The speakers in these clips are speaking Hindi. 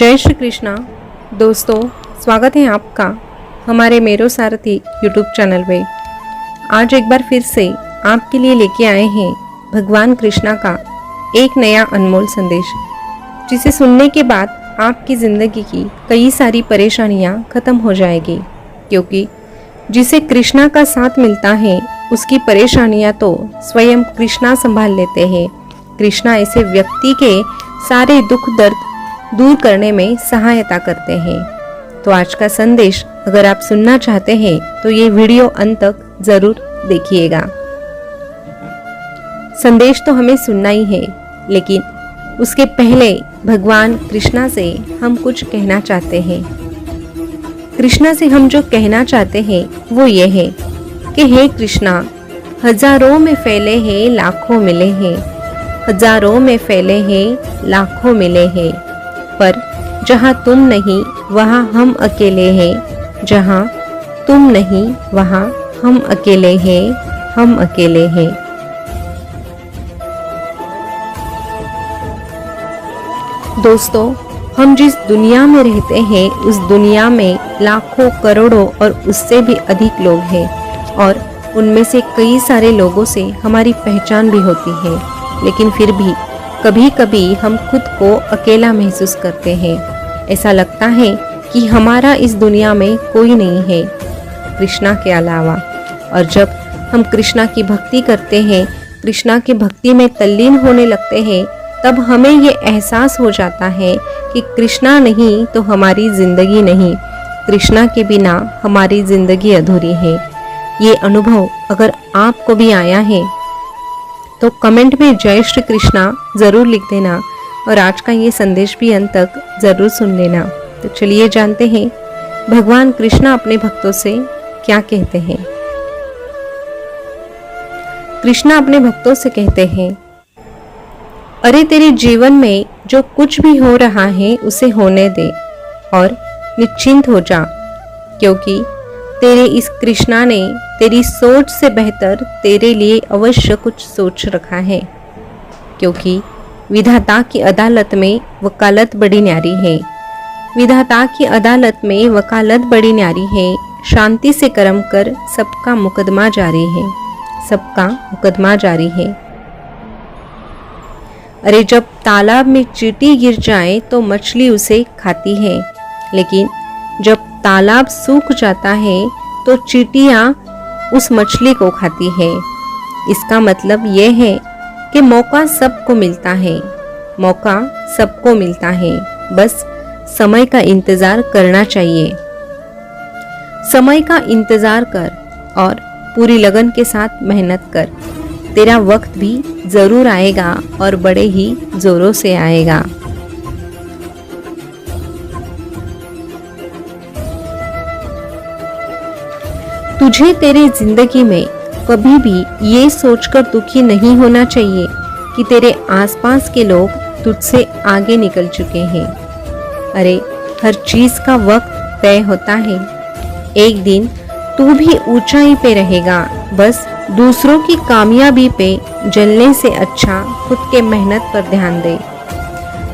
जय श्री कृष्णा। दोस्तों, स्वागत है आपका हमारे मेरो सारथी यूट्यूब चैनल में। आज एक बार फिर से आपके लिए लेके आए हैं भगवान कृष्णा का एक नया अनमोल संदेश, जिसे सुनने के बाद आपकी ज़िंदगी की कई सारी परेशानियां खत्म हो जाएगी। क्योंकि जिसे कृष्णा का साथ मिलता है उसकी परेशानियां तो स्वयं कृष्णा संभाल लेते हैं। कृष्णा ऐसे व्यक्ति के सारे दुख दर्द दूर करने में सहायता करते हैं। तो आज का संदेश अगर आप सुनना चाहते हैं तो ये वीडियो अंत तक जरूर देखिएगा। संदेश तो हमें सुनना ही है, लेकिन उसके पहले भगवान कृष्णा से हम कुछ कहना चाहते हैं। कृष्णा से हम जो कहना चाहते हैं वो ये है कि हे कृष्णा, हजारों में फैले हैं लाखों मिले हैं, हजारों में फैले हैं लाखों मिले हैं, पर जहाँ तुम नहीं वहाँ हम अकेले हैं, जहाँ तुम नहीं वहाँ हम अकेले हैं, हम अकेले हैं। दोस्तों, हम जिस दुनिया में रहते हैं उस दुनिया में लाखों करोड़ों और उससे भी अधिक लोग हैं, और उनमें से कई सारे लोगों से हमारी पहचान भी होती है। लेकिन फिर भी कभी कभी हम खुद को अकेला महसूस करते हैं। ऐसा लगता है कि हमारा इस दुनिया में कोई नहीं है कृष्णा के अलावा। और जब हम कृष्णा की भक्ति करते हैं, कृष्णा की भक्ति में तल्लीन होने लगते हैं, तब हमें ये एहसास हो जाता है कि कृष्णा नहीं तो हमारी जिंदगी नहीं, कृष्णा के बिना हमारी जिंदगी अधूरी है। ये अनुभव अगर आपको भी आया है तो कमेंट में जय श्री कृष्णा ज़रूर लिख देना, और आज का ये संदेश भी अंत तक ज़रूर सुन लेना। तो चलिए जानते हैं भगवान कृष्णा अपने भक्तों से क्या कहते हैं। कृष्णा अपने भक्तों से कहते हैं, अरे तेरे जीवन में जो कुछ भी हो रहा है उसे होने दे और निश्चिंत हो जा, क्योंकि तेरे इस कृष्णा ने तेरी सोच से बेहतर तेरे लिए अवश्य कुछ सोच रखा है। क्योंकि विधाता की अदालत में वकालत बड़ी न्यारी है, विधाता की अदालत में वकालत बड़ी न्यारी है। शांति से कर्म कर, सबका मुकदमा जारी है, सबका मुकदमा जारी है। अरे जब तालाब में चींटी गिर जाए तो मछली उसे खाती है, लेकिन जब तालाब सूख जाता है तो चींटियां उस मछली को खाती है। इसका मतलब यह है कि मौका सबको मिलता है, मौका सबको मिलता है, बस समय का इंतजार करना चाहिए। समय का इंतजार कर और पूरी लगन के साथ मेहनत कर, तेरा वक्त भी जरूर आएगा और बड़े ही जोरों से आएगा। तुझे तेरे जिंदगी में कभी भी ये सोचकर दुखी नहीं होना चाहिए कि तेरे आसपास के लोग तुझसे आगे निकल चुके हैं। अरे हर चीज का वक्त तय होता है। एक दिन तू भी ऊंचाई पे रहेगा। बस दूसरों की कामयाबी पे जलने से अच्छा खुद के मेहनत पर ध्यान दे।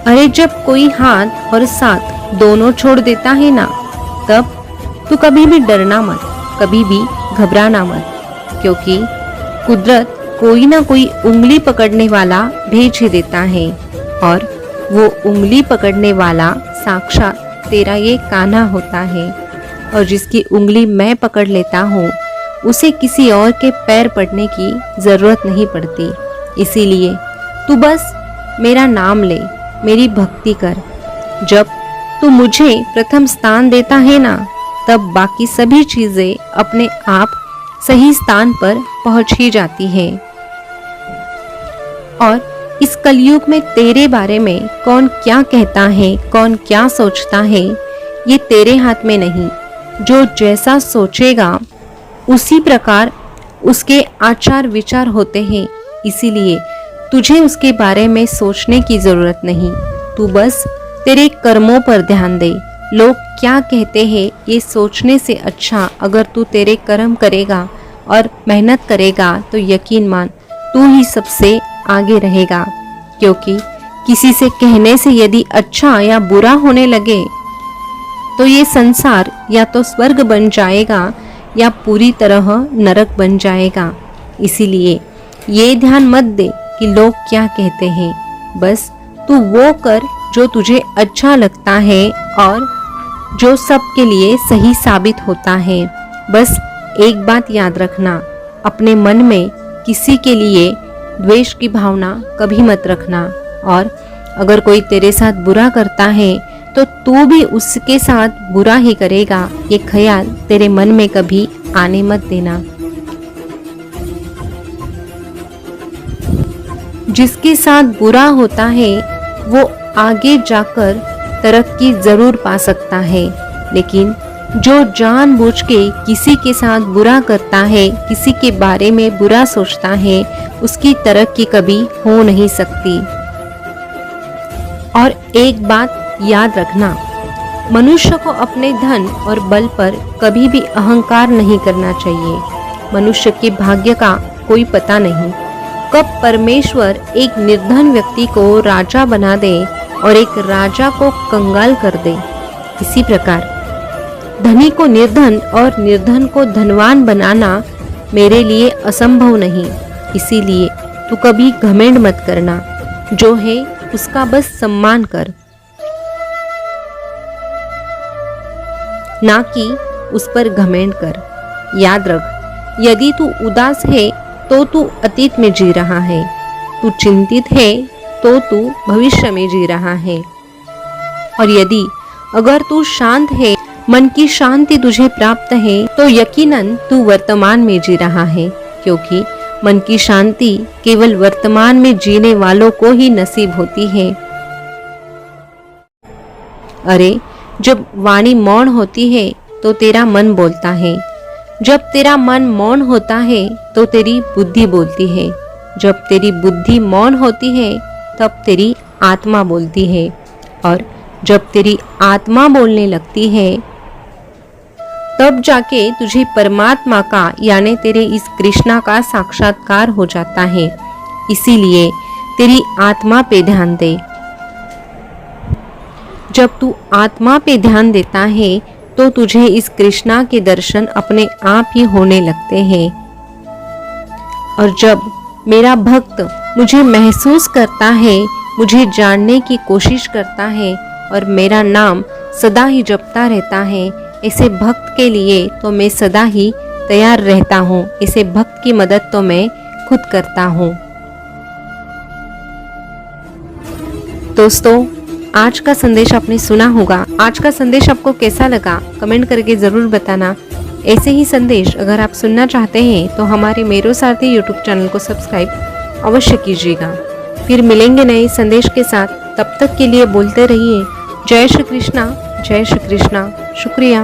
अरे जब कोई हाथ और साथ दोनों छोड़ देता है ना, तब तू कभी भी डरना मत, कभी भी घबराना मत, क्योंकि कुदरत कोई ना कोई उंगली पकड़ने वाला भेज ही देता है, और वो उंगली पकड़ने वाला साक्षात तेरा ये कान्हा होता है। और जिसकी उंगली मैं पकड़ लेता हूँ उसे किसी और के पैर पड़ने की जरूरत नहीं पड़ती। इसीलिए तू बस मेरा नाम ले, मेरी भक्ति कर। जब तू मुझे प्रथम स्थान देता है ना, तब बाकी सभी चीजें अपने आप सही स्थान पर पहुंच ही जाती हैं। और इस कलयुग में तेरे बारे में कौन क्या कहता है, कौन क्या सोचता है, ये तेरे हाथ में नहीं। जो जैसा सोचेगा उसी प्रकार उसके आचार विचार होते हैं। इसीलिए तुझे उसके बारे में सोचने की जरूरत नहीं। तू बस तेरे कर्मों पर ध्यान दे। लोग क्या कहते हैं ये सोचने से अच्छा अगर तू तेरे कर्म करेगा और मेहनत करेगा तो यकीन मान तू ही सबसे आगे रहेगा। क्योंकि किसी से कहने से यदि अच्छा या बुरा होने लगे तो ये संसार या तो स्वर्ग बन जाएगा या पूरी तरह नरक बन जाएगा। इसीलिए ये ध्यान मत दे कि लोग क्या कहते हैं, बस तू वो कर जो तुझे अच्छा लगता है और जो सबके लिए सही साबित होता है। बस एक बात याद रखना, अपने मन में किसी के लिए द्वेष की भावना कभी मत रखना, और अगर कोई तेरे साथ बुरा करता है तो तू भी उसके साथ बुरा ही करेगा, ये ख्याल तेरे मन में कभी आने मत देना। जिसके साथ बुरा होता है वो आगे जाकर तरक्की जरूर पा सकता है, लेकिन जो जानबूझ के किसी के साथ बुरा करता है, किसी के बारे में बुरा सोचता है, उसकी तरक्की कभी हो नहीं सकती। और एक बात याद रखना, मनुष्य को अपने धन और बल पर कभी भी अहंकार नहीं करना चाहिए। मनुष्य के भाग्य का कोई पता नहीं, कब परमेश्वर एक निर्धन व्यक्ति को राजा बना दे और एक राजा को कंगाल कर दे। इसी प्रकार धनी को निर्धन और निर्धन को धनवान बनाना मेरे लिए असंभव नहीं। इसीलिए तू कभी घमंड मत करना, जो है उसका बस सम्मान कर, ना कि उस पर घमंड कर। याद रख, यदि तू उदास है तो तू अतीत में जी रहा है, तू चिंतित है तो तू भविष्य में जी रहा है, और यदि अगर तू शांत है, मन की शांति तुझे प्राप्त है, तो यकीनन तू वर्तमान में जी रहा है, क्योंकि मन की शांति केवल वर्तमान में जीने वालों को ही नसीब होती है। अरे, जब वाणी मौन होती है तो तेरा मन बोलता है, जब तेरा मन मौन होता है तो तेरी बुद्धि बोलती है, जब तेरी बुद्धि मौन होती है तब तेरी आत्मा बोलती है, और जब तेरी आत्मा बोलने लगती है तब जाके तुझे परमात्मा का यानी तेरे इस कृष्णा का साक्षात्कार हो जाता है। इसीलिए तेरी आत्मा पे ध्यान दे। जब तू आत्मा पे ध्यान देता है तो तुझे इस कृष्णा के दर्शन अपने आप ही होने लगते हैं। और जब मेरा भक्त मुझे महसूस करता है, मुझे जानने की कोशिश करता है और मेरा नाम सदा ही जपता रहता है, ऐसे भक्त के लिए तो मैं सदा ही तैयार रहता हूँ। ऐसे भक्त की मदद तो मैं खुद करता हूँ। दोस्तों, आज का संदेश आपने सुना होगा। आज का संदेश आपको कैसा लगा कमेंट करके ज़रूर बताना। ऐसे ही संदेश अगर आप सुनना चाहते हैं तो हमारे मेरो सारथी यूट्यूब चैनल को सब्सक्राइब अवश्य कीजिएगा। फिर मिलेंगे नए संदेश के साथ, तब तक के लिए बोलते रहिए जय श्री कृष्णा, जय श्री कृष्णा। शुक्रिया।